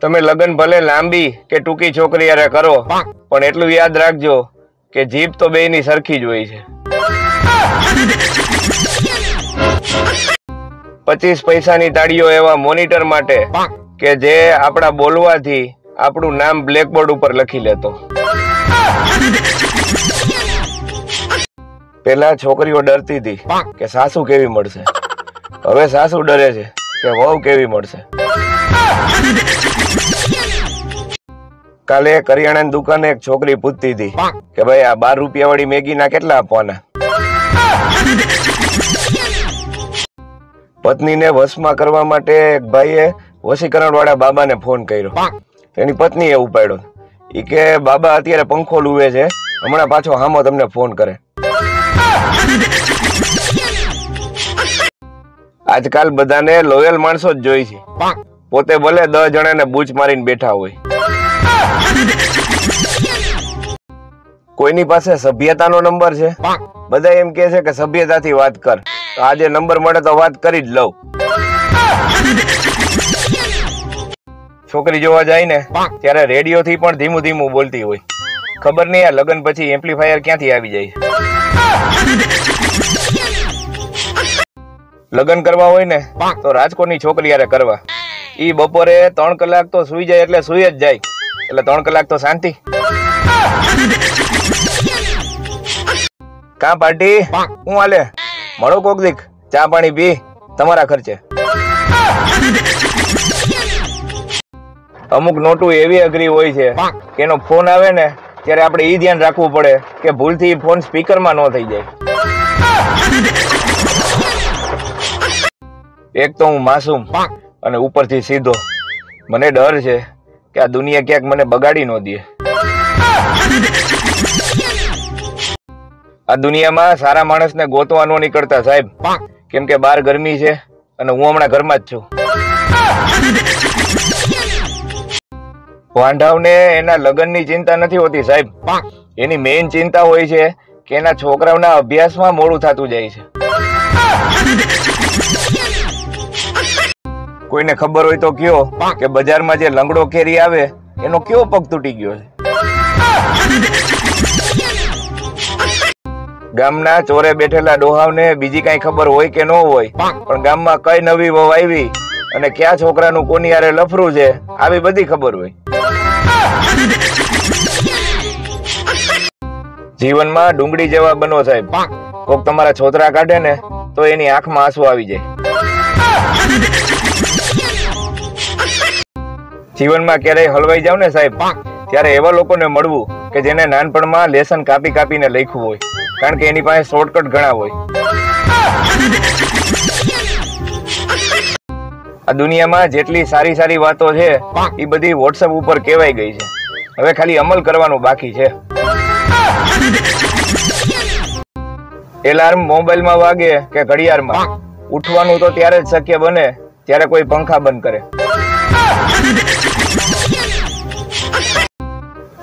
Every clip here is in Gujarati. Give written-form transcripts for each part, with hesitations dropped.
તમે લગન ભલે લાંબી કે ટૂંકી છોકરી યારે કરો, પણ એટલું યાદ રાખજો કે જીભ તો બેયની સરખી જ હોય છે। 25 પૈસાની તાળીઓ એવા મોનિટર માટે કે જે આપણા બોલવાથી આપણું નામ બ્લેકબોર્ડ ઉપર લખી લેતો। પેલા છોકરીઓ ડરતી હતી કે સાસુ કેવી મળશે, હવે સાસુ ડરે છે કે વહુ કેવી મળશે। કાલે કરિયાણાની દુકાને એક છોકરી પૂછતી હતી કે ભાઈ આ 12 રૂપિયા વાળી મેગી ના કેટલા આપવાના? પત્નીને વશમાં કરવા માટે એક ભાઈએ વશીકરણ વાળા બાબાને ફોન કર્યો। એની પત્નીએ ઉપાડ્યો। ઈ કે બાબા અત્યારે પંખો લૂવે છે, હમણાં પાછો હામો તમને ફોન કરે। આજકાલ બધાને લોયલ માણસો જ જોઈ છે, પોતે ભલે 10 જણાને બૂચ મારીને બેઠા હોય। કોઈની પાસે સભ્યતાનો નંબર છે? બધા એમ કહે છે કે સભ્યતાથી વાત કર, તો આજે નંબર મળે તો વાત કરી જ લઉં। છોકરી જોવા જાય ને ત્યારે રેડિયો થી પણ ધીમું ધીમું બોલતી હોય, ખબર નહીં આ લગ્ન પછી એમ્પ્લીફાયર ક્યાંથી આવી જાય। લગ્ન કરવા હોય ને તો રાજકોટની છોકરી યારે કરવા। ઈ બપોરે 3 કલાક તો સુઈ જાય એટલે સુઈ જ જાય, એટલે 3 કલાક તો શાંતિ। કા પાર્ટી હું હાલે? મળો કોક દીક, ચા પાણી પી, તમારા ખર્ચે। અમુક નોટું એવી અઘરી હોય છે કે એનો ફોન આવે ને ત્યારે આપણે ઈ ધ્યાન રાખવું પડે કે ભૂલથી ફોન સ્પીકરમાં ન થઈ જાય। એક તો હું માસૂમ અને ઉપરથી સીધો, મને ડર છે કે આ દુનિયા ક્યાંક મને બગાડી ન દે। આ દુનિયામાં સારા માણસને ગોતવા ન નીકળતા સાહેબ, કેમ કે બહાર ગરમી છે અને હું હમણાં ઘરમાં જ છું। વાંઢાવને એના લગ્નની ચિંતા નથી હોતી સાહેબ, એની મેઇન ચિંતા હોય છે કે એના છોકરાઓના અભ્યાસમાં મોડું થતું જાય છે। કોઈને ખબર હોય તો કયો કે બજારમાં જે લંગડો કેરી આવે એનો કયો પગ તૂટી ગયો છે? ગામના ચોરે બેઠેલા ડોહાવને બીજી કઈ ખબર હોય કે ન હોય, પણ ગામમાં કઈ નવી વહુ આવી અને ક્યાં છોકરાનું કોની હારે લફરું છે આવી બધી ખબર હોય। જીવનમાં ડુંગળી જેવા બનો સાહેબ, કોક તમારા છોતરા કાઢે ને તો એની આંખમાં આંસુ આવી જાય। જીવનમાં ક્યારેય હલવાઈ જાવ ને સાહેબ, ત્યારે એવા લોકોને મળવું કે જેને નાનપણમાં લેસન કાપી કાપીને લખ્યું હોય, કારણ કે એની પાસે શોર્ટકટ ઘણા હોય। આ દુનિયામાં જેટલી સારી સારી વાતો છે એ બધી વોટ્સએપ ઉપર કહેવાઈ ગઈ છે, હવે ખાલી અમલ કરવાનું બાકી છે। એલાર્મ મોબાઈલમાં વાગે કે ઘડિયાળમાં, ઉઠવાનું તો ત્યારે જ શક્ય બને ત્યારે કોઈ પંખા બંધ કરે।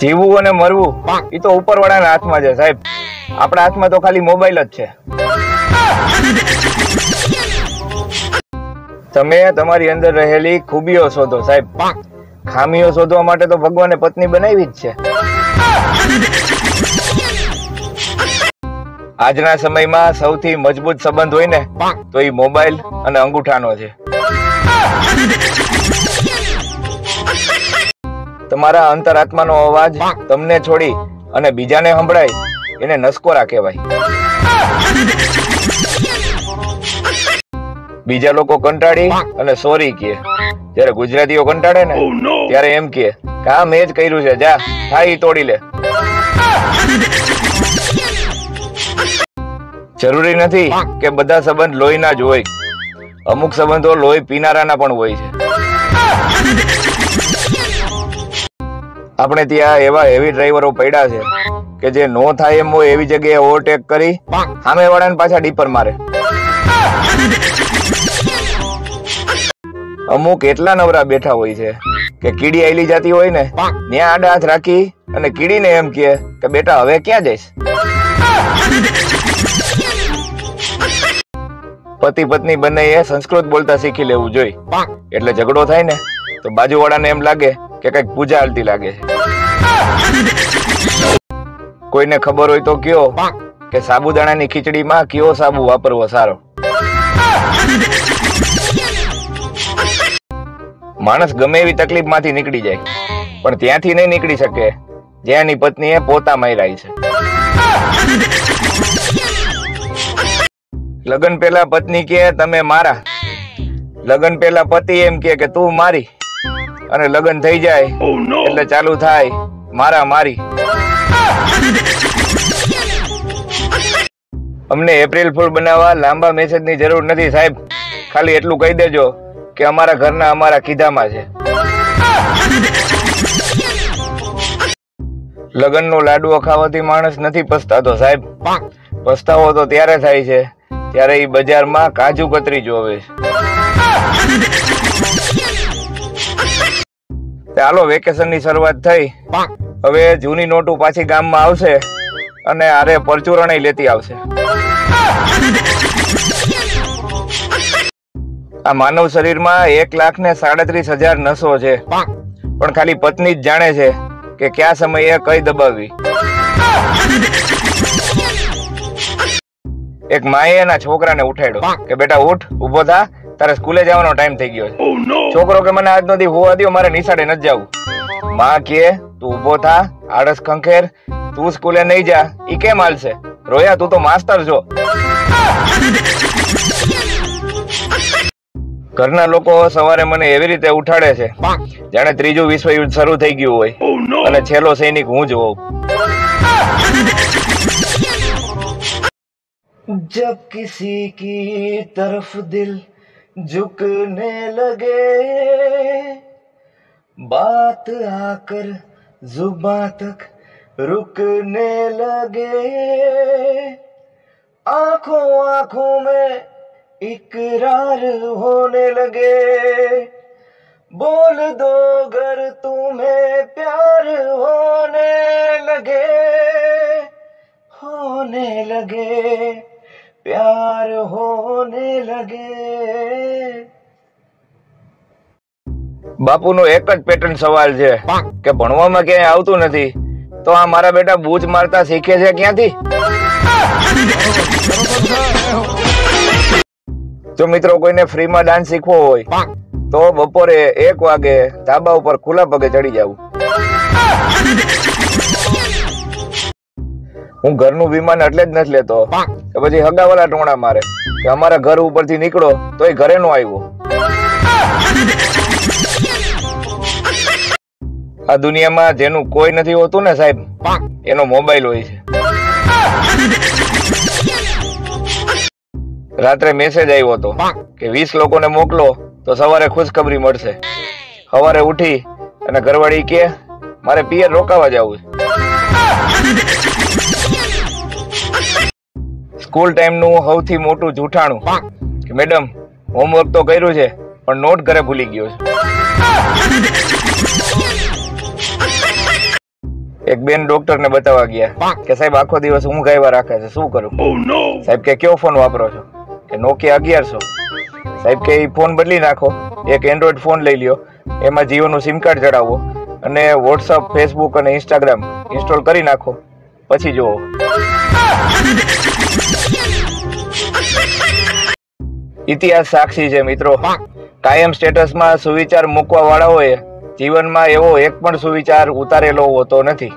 જીવવું અને મરવું એ તો ઉપરવાળાના હાથમાં છે સાહેબ, આપણા હાથમાં તો ખાલી મોબાઈલ જ છે। તમે તમારી અંદર રહેલી ખૂબીઓ શોધો સાહેબ, ખામીઓ શોધવા માટે તો ભગવાને પત્ની બનાવી જ છે। આજના સમયમાં સૌથી મજબૂત સંબંધ હોય ને તો એ મોબાઈલ અને અંગૂઠાનો છે। તમારા અંતરાત્માનો અવાજ તમને છોડી અને બીજાને સંભળાય એને નસકોરા કહેવાય। બીજા લોકો કંટાળી અને સોરી કહે, જયારે ગુજરાતીઓ કંટાળે ને ત્યારે એમ કહે કે આ મેં જ કર્યું છે, જા થાય તોડી લે। જરૂરી નથી કે બધા સંબંધ લોહીના જ હોય, અમુક સંબંધો લોહી પીનારાના પણ હોય છે। આપણે ત્યાં એવા હેવી ડ્રાઈવરો પડ્યા છે કે જે નો થાય એમ હોય એવી જગ્યાએ ઓવરટેક કરી સામે વાળાને પાછા ડીપર મારે। અમુક એટલા નવરા બેઠા હોય છે કે કીડી આયલી જતી હોય ને ત્યાં આડા હાથ રાખી અને કીડીને એમ કહે કે બેટા હવે ક્યાં જઈશ? પતિ પત્ની બંનેએ સંસ્કૃત બોલતા શીખી લેવું જોઈએ, એટલે ઝઘડો થાય ને તો બાજુવાળાને એમ લાગે કે કઈક પૂજા હાલતી લાગે છે. કોઈને ખબર હોય તો કયો કે સાબુદાણાની ખીચડીમાં કયો સાબુ વાપરવો સારો. માણસ ગમે એવી તકલીફમાંથી નીકળી જાય, પણ ત્યાંથી નહીં નીકળી શકે જ્યાંની પત્નીએ પોતા માર્યા છે. લગ્ન પહેલા પત્ની કહે તમે મારા, લગ્ન પહેલા પતિ એમ કે તું મારી, અને લગ્ન થઈ જાય એટલે ચાલુ થાય મારા મારી. અમને એપ્રિલ ફૂલ બનાવવા લાંબા મેસેજની જરૂર નથી સાહેબ, ખાલી એટલું કહી દેજો કે અમારા ઘરના અમારા કીધામાં છે. લગ્નનો લાડવો ખાવાથી માણસ નથી પસ્તાતો સાહેબ, પસ્તાવો તો ત્યારે થાય છે ત્યારે એ બજારમાં કાજુ કતરી જોવે છે. ચાલો વેકેશનની શરૂઆત થઈ, હવે જૂની નોટો પાછી ગામમાં આવશે અને આરે પરચુરણય લેતી આવશે. આ માનવ શરીરમાં 1,37,000 નસો છે, પણ ખાલી પત્ની જ જાણે છે કે કયા સમયે કઈ દબાવવી. એક માએ એના છોકરાને ઉઠાડ્યો કે બેટા ઉઠ, ઉભો થા, તારે સ્કૂલે જવાનો ટાઈમ થઈ ગયો છે. છોકરો કે મને આજ નથી હોવા દો, મારે નિશાળે નથી જવું. માં કે તું ઉભો થા, આળસ ખંખેર, તું સ્કૂલે નહીં જા ઈ કેમ હાલશે? રોયા તું તો માસ્ટર છો. ઘરના લોકો સવારે મને એવી રીતે ઉઠાડે છે જાણે ત્રીજું વિશ્વયુદ્ધ શરૂ થઈ ગયું હોય અને છેલ્લો સૈનિક હું જ હોઉં. जब किसी की तरफ दिल झुकने लगे, बात आकर जुबां तक रुकने लगे, आंखों आंखों में इकरार होने लगे, बोल दो अगर तुम्हें प्यार होने लगे, प्यार होने लगे. બાપુનો એક જ પેટર્ન સવાલ છે કે ભણવામાં ક્યાંય આવતું નથી, તો આ મારા બેટા બૂચ મારતા શીખે છે ક્યાંથી? જો મિત્રો કોઈને ફ્રીમાં ડાન્સ શીખવો હોય તો બપોરે 1 વાગે ધાબા ઉપર ખુલ્લા પગે ચડી જવું. હું ઘરનું વિમાન એટલે જ નથી લેતો કે પછી હગાવાલા ટોણા મારે કે અમારા ઘર ઉપરથી નીકળો તોય ઘરે નો આવ્યો. આ દુનિયામાં જેનું કોઈ નથી હોતું ને સાહેબ, એનો મોબાઈલ હોય છે. રાત્રે મેસેજ આવ્યો હતો કે 20 લોકોને મોકલો તો સવારે ખુશખબરી મળશે. સવારે ઉઠી અને ઘરવાળી કે મારે પિયર રોકાવા જવું છે. સ્કૂલ ટાઈમનું સૌથી મોટું જૂઠાણું કે મેડમ હોમવર્ક તો કર્યું છે પણ નોટ ઘરે ભૂલી ગયો છે. એક બેન ડોક્ટરને બતાવવા ગયા કે સાહેબ આખો દિવસ ઊંઘ આવ્યા રાખે છે, શું કરું? સાહેબ કે કયો ફોન વાપરો છો? કે નોકિયા 1100. સાહેબ કે ફોન બદલી નાખો, એક એન્ડ્રોઈડ ફોન લઈ લ્યો, એમાં જીઓનું સિમ કાર્ડ ચડાવો અને વોટ્સઅપ, ફેસબુક અને ઇન્સ્ટાગ્રામ ઇન્સ્ટોલ કરી નાખો, પછી જુઓ. ઇતિહાસ સાક્ષી છે મિત્રો, કાયમ સ્ટેટસમાં સુવિચાર મૂકવા વાળાઓએ જીવનમાં એવો એક પણ સુવિચાર ઉતારેલો હોતો નથી.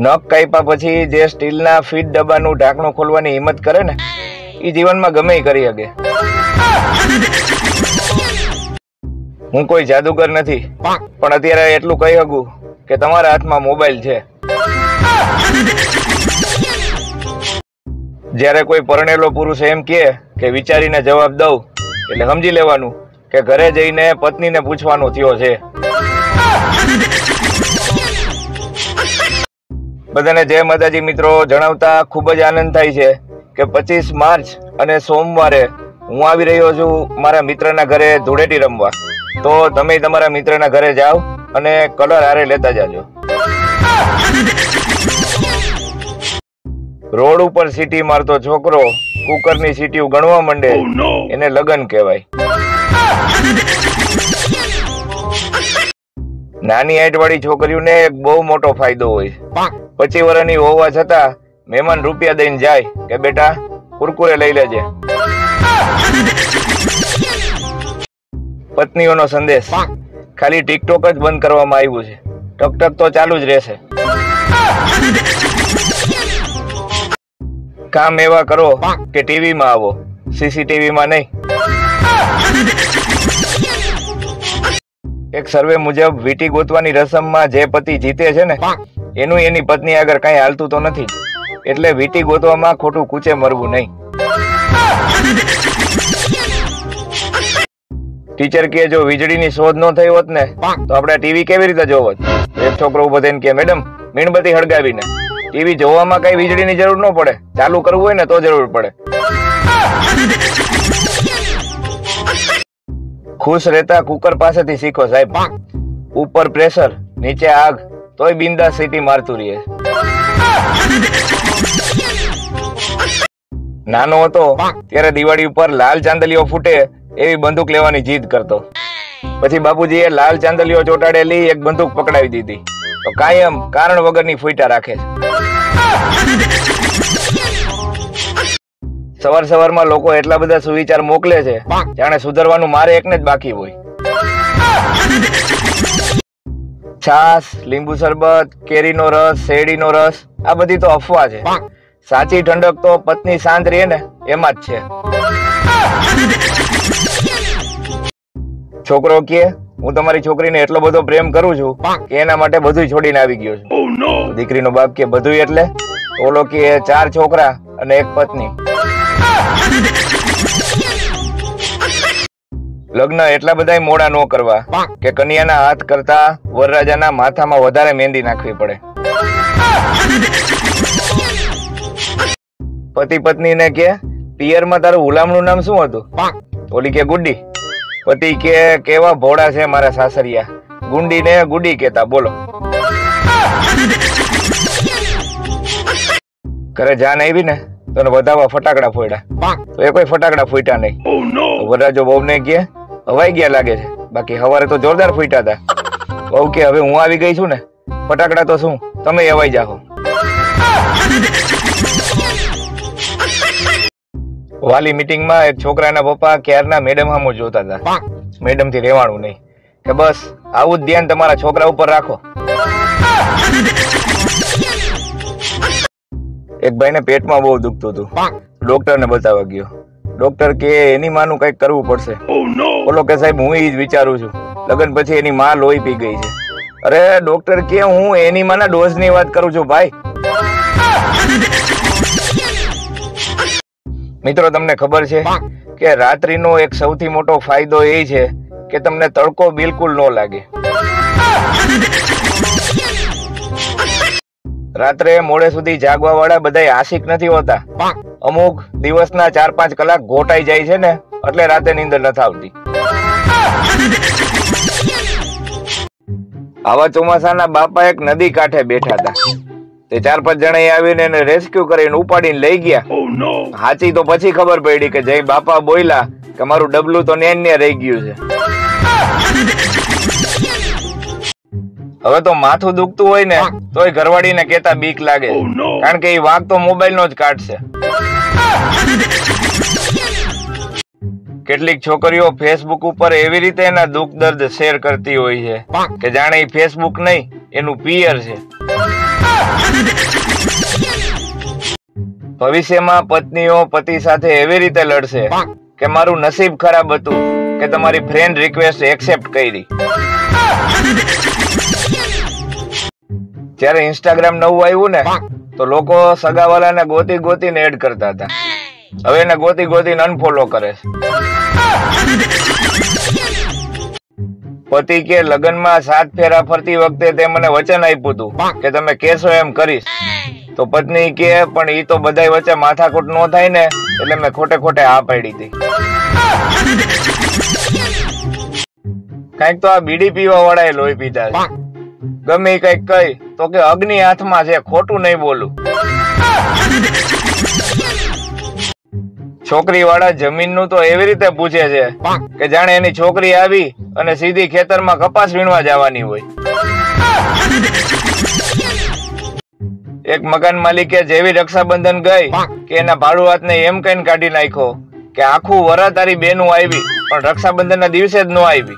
નખ કાપ્યા પછી જે સ્ટીલના ફીટ ડબ્બાનું ઢાંકણું ખોલવાની હિંમત કરે ને, એ જીવનમાં ગમે કરી શકે. હું કોઈ જાદુગર નથી, પણ અત્યારે એટલું કહી શકું કે તમારા હાથમાં મોબાઈલ છે. જ્યારે કોઈ પરણેલો પુરુષ એમ કહે કે વિચારીને જવાબ દઉં, એટલે સમજી લેવાનું કે ઘરે જઈને પત્નીને પૂછવાનું થયો છે. બધાને જય માતાજી મિત્રો. જણાવતા ખૂબ જ આનંદ થાય છે કે 25 માર્ચ અને સોમવારે હું આવી રહ્યો છું મારા મિત્રના ઘરે ધૂળેટી રમવા. તો તમે તમારા મિત્રના ઘરે જાઓ અને કલર હારે લેતા જાજો. રોડ ઉપર સીટી મારતો છોકરો કુકરની સીટીઓ ગણવા માંડે એને લગન કહેવાય. નાની હાઈટ વાળી છોકરીઓને એક બહુ મોટો ફાયદો હોય. 25 વર્ષની હોવા છતાં મહેમાન રૂપિયા દઈને જાય કે બેટા કુરકુરે લઈ લેજે. પત્નીઓનો સંદેશ, ખાલી ટિકટોક જ બંધ કરવામાં આવ્યું છે, ટકટક તો ચાલુ જ રહેશે. કામ એવા કરો કે ટીવીમાં આવો, સીસીટીવીમાં નહીં. એક સર્વે મુજબ વીટી ગોતવાની રસમમાં જે પતિ જીતે છે ને એનું એની પત્ની આગળ કઈ હાલતું તો નથી, એટલે વીટી ગોતવામાં ખોટું કૂચે મરવું નહીં. ટીચર કે જો વીજળીની શોધ ન થઈ હોત ને તો આપણે ટીવી કેવી રીતે જોવત? એક છોકરો ઉભો થઈને કે મેડમ મીણબત્તી સળગાવીને. ટીવી જોવામાં કઈ વીજળીની જરૂર ન પડે, ચાલુ કરવું હોય ને તો જરૂર પડે. ખુશ રહેતા કુકર પાસેથી શીખો સાહેબ. ઉપર પ્રેશર નીચે આગ તોય બિંદાસ સીટી મારતું રહે. નાનો હતો ત્યારે દિવાળી ઉપર લાલ ચાંદલીઓ ફૂટે એવી બંદૂક લેવાની જીદ કરતો. પછી બાપુજીએ લાલ ચાંદલીઓ ચોટાડેલી એક બંદૂક પકડાવી દીધી તો કાયમ કારણ વગરની ફૂટા રાખે છે. સવાર સવારમાં લોકો એટલા બધા સુવિચાર મોકલે છે જાણે સુધરવાનું મારે એકને જ બાકી હોય. છાસ, લીંબુ શરબત, કેરીનો રસ, શેરડીનો રસ આ બધી તો અફવા છે. સાચી ઠંડક તો પત્ની શાંત રહે ને એમાં જ છે. છોકરો કે હું તમારી છોકરીને એટલો બધો પ્રેમ કરું છું કે એના માટે બધું છોડીને આવી ગયો છું. દીકરીનો બાપ કે બધું એટલે? ઓલો કે 4 છોકરા અને 1 પત્ની. લગ્ન એટલા બધા મોડા ન કરવા કે કન્યાના હાથ કરતા વરરાજાના માથામાં વધારે મહેંદી નાખવી પડે. પતિ પત્નીને કે પિયરમાં તારું હુલામણું નામ શું હતું? ઓલી કે ગુડી. પતિ કે કેવા ભોળા છે મારા સાસરિયા, ગુંડી ને ગુડી કેતા. બોલો. ઘરે જાન આવી ને તો વધાવા ફટાકડા ફોડ્યા તો એ કોઈ ફટાકડા ફૂટ્યા નહીં. વરરાજો બહુ ને કે હવાઈ ગયા લાગે છે, બાકી હવારે તો જોરદાર ફૂટ્યા હતા. બહુ કે હવે હું આવી ગઈ છું ને ફટાકડા તો શું તમે હવાઈ જાઓ. વાલી મીટિંગમાં એક છોકરાના પપ્પા ક્યારના મેડમ સામું જોતા હતા. મેડમ થી રહેવાનું નહીં કે બસ આવું જ ધ્યાન તમારા છોકરા ઉપર રાખો. એક ભાઈને પેટમાં બહુ દુખતું હતું, ડોક્ટરને બતાવવા ગયો. ડોક્ટર કે એની માનું કઈક કરવું પડશે. બોલો કે સાહેબ હું એ જ વિચારું છું, લગ્ન પછી એની માં લોહી પી ગઈ છે. અરે ડોક્ટર કે હું એની માના ડોઝ ની વાત કરું છું ભાઈ. મિત્રો તમને ખબર છે કે રાત્રિનો એક સૌથી મોટો ફાયદો એ છે કે તમને તડકો બિલકુલ ન લાગે. રાત્રે મોડે સુધી જાગવા વાળા બધા આશિક નથી હોતા. અમુક દિવસના 4-5 કલાક ગોટાઈ જાય છે ને એટલે રાતે નીંદર નથી આવતી. આવા ચોમાસાના બાપા એક નદી કાંઠે બેઠા હતા. તે 4-5 જણા આવીને એને રેસ્ક્યુ કરીને ઉપાડીને લઈ ગયા. હાચી તો પછી ખબર પડી કે જય બાપા બોલ્યા કે મારું ડબલું તો ન્યા રહી ગયું છે. હવે તો માથું દુખતું હોય ને તોય ઘરવાળીને કેતા બીક લાગે, કારણ કે એ વાંક તો મોબાઈલ નો જ કાઢશે. કેટલીક છોકરીઓ ફેસબુક ઉપર એવી રીતે એના દુઃખ દર્દ શેર કરતી હોય છે કે જાણે એ ફેસબુક નહીં એનું પિયર છે. ભવિષ્યમાં પત્નીઓ પતિ સાથે એવી રીતે લડશે કે મારું નસીબ ખરાબ હતું કે તમારી ફ્રેન્ડ રિક્વેસ્ટ એક્સેપ્ટ કરી. જ્યારે ઇન્સ્ટાગ્રામ નવું આવ્યું ને તો લોકો સગાવાલાને ગોતી ગોતીને એડ કરતા હતા. હવે એને ગોતી ગોતીને અનફોલો કરે છે. પતિ કે લગ્નમાં 7 ફેરા ફરતી વખતે તે મને વચન આપ્યું હતું કે તમે કેશો એમ કરીશ. તો પત્ની કે પણ ઈ તો બધાય વચ્ચે માથાકૂટ નો થાય ને એટલે મેં ખોટે ખોટે હા પાડી હતી. કઈક તો આ બીડી પીવા વાળાએ લોહી પીધા છે. ગમે કઈક કઈ તો કે અગ્નિ હાથમાં છે, ખોટું નહીં બોલું. છોકરી વાળા જમીન નું તો એવી રીતે પૂછે છે કે જાણે એની છોકરી આવી અને સીધી ખેતરમાં કપાસ વીણવા જવાની હોય. એક મકાન માલિકે જેવી રક્ષાબંધન ગઈ કે એના ભાડુઆતને એમ કહીને કાઢી નાખ્યો કે આખું વરસ તારી બેનું આવી પણ રક્ષાબંધન ના દિવસે જ ન આવી.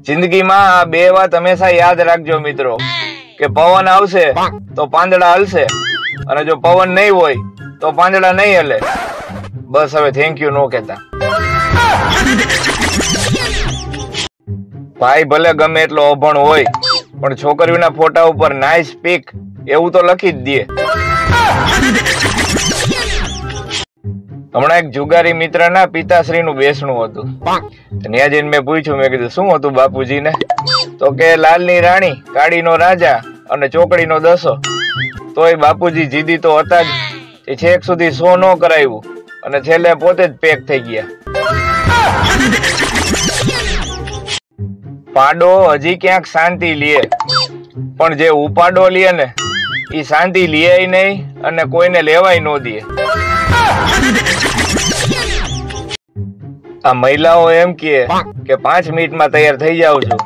જિંદગીમાં આ બે વાત હંમેશા યાદ રાખજો મિત્રો કે પવન આવશે તો પાંદડા હલશે અને જો પવન નહીં હોય તો પાંદડા નહીં હલે. બસ હવે થેન્ક યુ નો કહેતા. ભાઈ ભલે ગમે એટલો અભણ હોય પણ છોકરીઓના ફોટા ઉપર નાઇસ પિક એવું તો લખી જ દે. હમણાં એક જુગારી મિત્રના પિતાશ્રી નું બેસણું હતું. ત્યાં જઈને મેં પૂછ્યું, મેં કીધું શું હતું બાપુજીને? તો કે લાલની રાણી, કાળીનો રાજા અને ચોકડીનો દસો. તોય બાપુજી જીદી તો હતા જ, છેક સુધી શો ન કરાવ્યું અને છેલ્લે પોતે જ પેક થઈ ગયા. પાડો હજી ક્યાંક શાંતિ લે પણ જે ઉપાડો લે ને એ શાંતિ લે નહીં અને કોઈને લેવાય ન દે. આ મહિલાઓ એમ કહે કે 5 મિનિટમાં તૈયાર થઈ જાઉં છું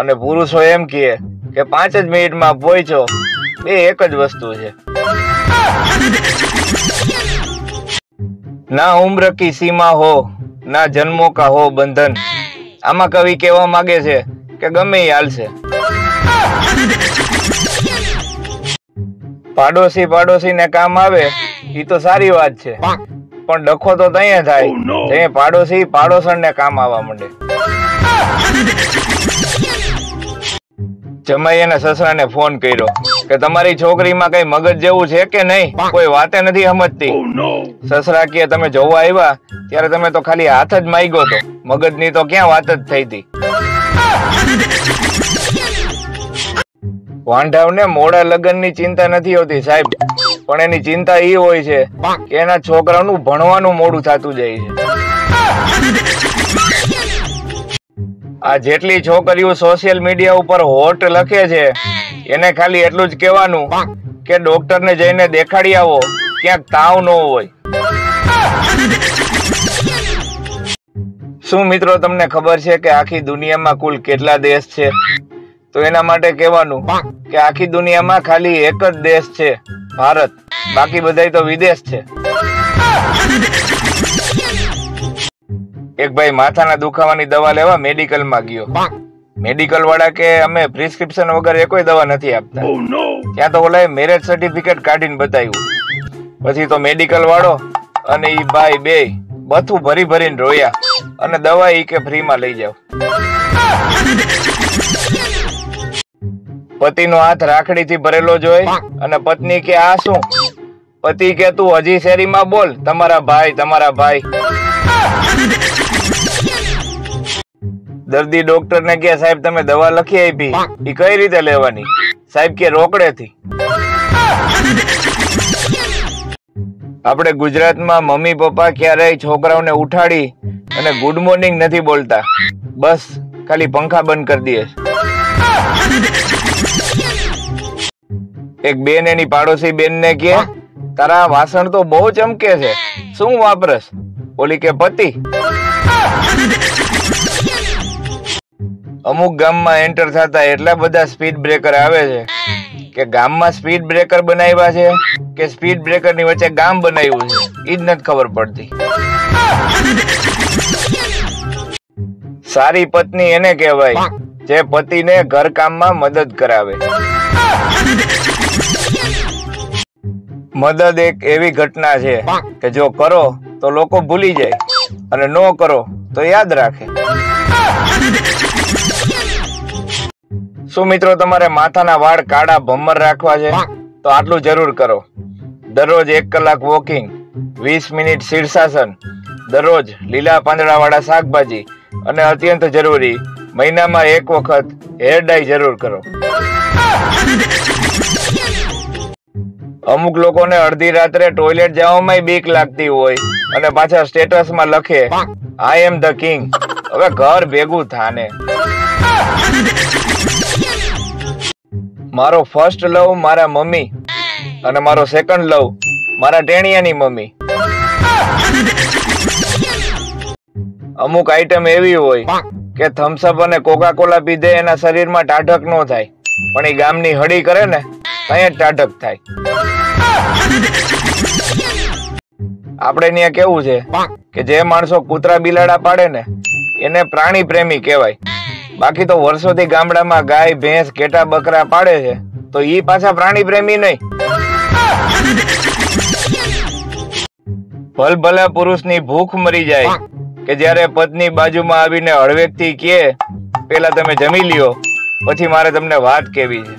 અને પુરુષો એમ કહે કે 5 જ મિનિટમાં પહોંચો. એ એક જ વસ્તુ છે. ના ઉમ્ર કી સીમા હો ના જન્મો કા હો બંધન. આમાં કવિ કહેવા માંગે છે કે ગમે એ હાલશે. પાડોશી ને કામ આવે એ તો સારી વાત છે પણ ડખો તો ત્યાં થાય જે પાડોશી પાડોશણ ને કામ આવવા માંડે. જમાઈને સસરાને ફોન કર્યો કે તમારી છોકરીમાં કઈ મગજ જેવું છે કે નહીં, કોઈ વાતે નથી સમજતી. સસરા કે તમે જોવા આવ્યા ત્યારે તમે તો ખાલી હાથ જ માંગ્યો તો, મગજની તો ક્યાં વાત જ થઈ હતી. વાંઢાવને મોડા લગ્નની ચિંતા નથી હોતી સાહેબ, પણ એની ચિંતા એ હોય છે કે એના છોકરાનું ભણવાનું મોડું થતું જાય છે. આ જેટલી છોકરીઓ સોશિયલ મીડિયા ઉપર હોટ લખે છે એને ખાલી એટલું જ કહેવાનું કે ડોક્ટરને જઈને દેખાડી આવો, ક્યાંક તાવ ન હોય. શું મિત્રો તમને ખબર છે કે આખી દુનિયામાં કુલ કેટલા દેશ છે? તો એના માટે કહેવાનું કે આખી દુનિયામાં ખાલી એક જ દેશ છે, ભારત. બાકી બધા તો વિદેશ છે. એક ભાઈ માથાના દુખાવાની દવા લેવા મેડિકલમાં ગયો. મેડિકલ વાળા કે અમે પ્રિસ્ક્રિપ્શન વગર એ કોઈ દવા નથી આપતા. ત્યાં તો ઓલાએ મેરેજ સર્ટિફિકેટ કાઢીને બતાવ્યું. પછી તો મેડિકલ વાળો અને ઈ ભાઈ બે બધું ભરી ભરીને રોયા અને દવા ઈ કે ફ્રીમાં લઈ જાવ. પતિનો હાથ રાખડીથી ભરેલો જોઈ અને પત્ની કે આ શું? પતિ કે તું હજી શેરીમાં બોલ, તમારા ભાઈ. દર્દી ડોક્ટર ને કે સાહેબ તમે દવા લખી આપી, એ કઈ રીતે લેવાની? સાહેબ કે રોકડેથી. આપણે ગુજરાતમાં મમ્મી પપ્પા ક્યારેય છોકરાઓને ઉઠાડી અને ગુડ મોર્નિંગ નથી બોલતા, બસ ખાલી પંખા બંધ કરી દે. એક બેન એની પાડોશી બેન ને કે તારા વાસણ તો બહુ ચમકે છે, શું વાપરસ? ઓલી કે પતિ. અમુક ગામમાં એન્ટર થતા એટલા બધા સ્પીડ બ્રેકર આવે છે કે ગામમાં સ્પીડ બ્રેકર બનાવ્યા છે કે સ્પીડ બ્રેકર ની વચ્ચે ગામ બનાવ્યું છે એ જ નથી ખબર પડતી. સારી પત્ની એને કહેવાય જે પતિને ઘર કામમાં મદદ કરાવે. મદદ એક એવી ઘટના છે કે જો કરો તો લોકો ભૂલી જાય અને ન કરો તો યાદ રાખે. શું મિત્રો તમારે માથાના વાળ કાળા ભમ્મર રાખવા છે તો આટલું જરૂર કરો. દરરોજ 1 કલાક વોકિંગ, 20 મિનિટ શીર્ષાસન, દરરોજ લીલા પાંદડા વાળા શાકભાજી અને અત્યંત જરૂરી મહિનામાં 1 વખત હેર ડાઈ જરૂર કરો. અમુક લોકોને અડધી રાત્રે ટોયલેટ જવામાં બીક લાગતી હોય અને પાછા સ્ટેટસમાં લખે આઈ એમ ધ કિંગ. હવે ઘર ભેગું થાને. મારો ફર્સ્ટ લવ મારા મમ્મી અને મારો સેકન્ડ લવ મારા ટેણિયાની મમ્મી. અમુક આઈટમ એવી હોય કે થમ્સઅપ અને કોકા કોલા પીધે એના શરીરમાં ટાઢક ન થાય, પણ એ ગામની હળી કરે ને ત્યાં જ ટાઢક થાય. આપણે ત્યાં કેવું છે કે જે માણસો કૂતરા બિલાડા પાડે ને એને પ્રાણી પ્રેમી કહેવાય. બાકી તો વર્ષોથી ગામડામાં ગાય ભેંસ ઘેટા બકરા પાડે છે તો ઈ પાછા પ્રાણી પ્રેમી નહીં. ભલભલા પુરુષની ભૂખ મરી જાય કે જ્યારે પત્ની બાજુમાં આવીને હળવેકથી કહે, પેલા તમે જમી લ્યો, પછી મારે તમને વાત કેવી છે.